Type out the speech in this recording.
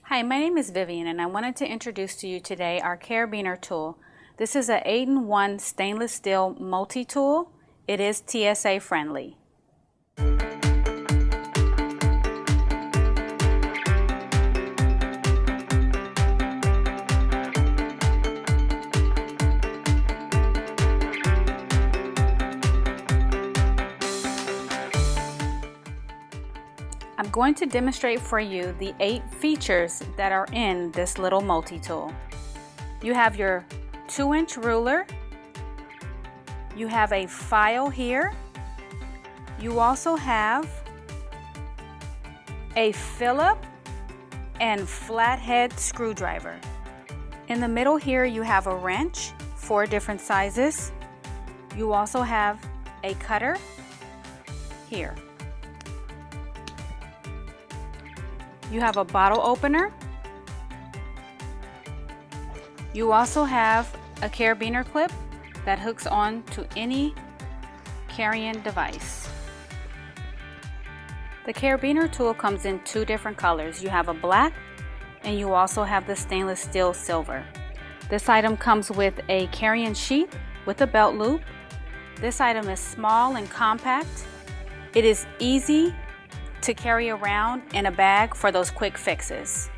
Hi, my name is Vivian and I wanted to introduce to you today our Carabiner tool. This is an 8-in-1 stainless steel multi-tool. It is TSA friendly. I'm going to demonstrate for you the 8 features that are in this little multi-tool. You have your 2-inch ruler, you have a file here, you also have a Phillips and flathead screwdriver. In the middle here you have a wrench, 4 different sizes. You also have a cutter here. You have a bottle opener. You also have a carabiner clip that hooks on to any carrying device. The carabiner tool comes in 2 different colors. You have a black and you also have the stainless steel silver. This item comes with a carrying sheath with a belt loop. This item is small and compact. It is easy to carry around in a bag for those quick fixes.